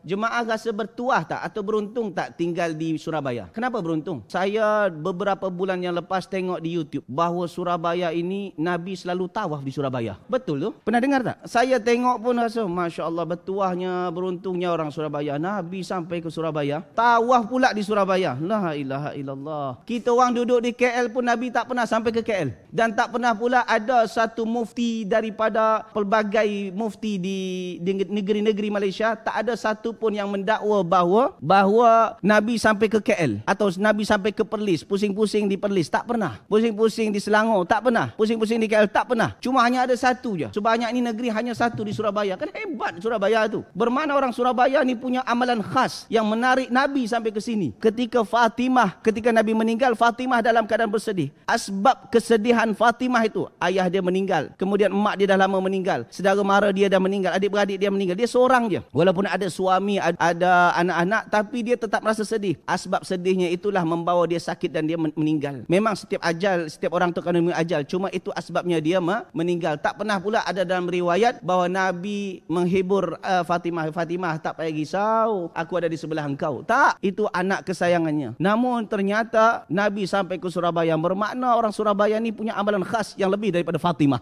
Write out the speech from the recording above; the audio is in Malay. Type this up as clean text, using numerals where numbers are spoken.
Jemaah rasa bertuah tak atau beruntung tak tinggal di Surabaya? Kenapa beruntung? Saya beberapa bulan yang lepas tengok di YouTube bahawa Surabaya ini Nabi selalu tawaf di Surabaya. Betul tu? Pernah dengar tak? Saya tengok pun rasa Masya Allah bertuahnya, beruntungnya orang Surabaya. Nabi sampai ke Surabaya, tawaf pula di Surabaya. La ilaha illallah. Kita orang duduk di KL pun Nabi tak pernah sampai ke KL. Dan tak pernah pula ada satu mufti daripada pelbagai mufti di negeri-negeri Malaysia, tak ada satu pun yang mendakwa bahawa Nabi sampai ke KL atau Nabi sampai ke Perlis, pusing-pusing di Perlis, tak pernah. Pusing-pusing di Selangor, tak pernah. Pusing-pusing di KL, tak pernah. Cuma hanya ada satu je. Sebanyak ni negeri hanya satu di Surabaya. Kan hebat Surabaya tu. Bermakna orang Surabaya ni punya amalan khas yang menarik Nabi sampai ke sini. Ketika Nabi meninggal, Fatimah dalam keadaan bersedih. Asbab kesedihan Fatimah itu, ayah dia meninggal, kemudian emak dia dah lama meninggal, saudara mara dia dah meninggal, adik-beradik dia meninggal, dia seorang je. Walaupun ada suami, ada anak-anak, tapi dia tetap merasa sedih. Asbab sedihnya itulah membawa dia sakit dan dia meninggal. Memang setiap orang tu kena ajal, cuma itu asbabnya dia meninggal. Tak pernah pula ada dalam riwayat bahawa Nabi menghibur Fatimah, tak payah risau, aku ada di sebelah engkau. Tak, itu anak kesayangannya. Namun ternyata Nabi sampai ke Surabaya, bermakna orang Surabaya ni punya amalan khas yang lebih daripada Fatimah.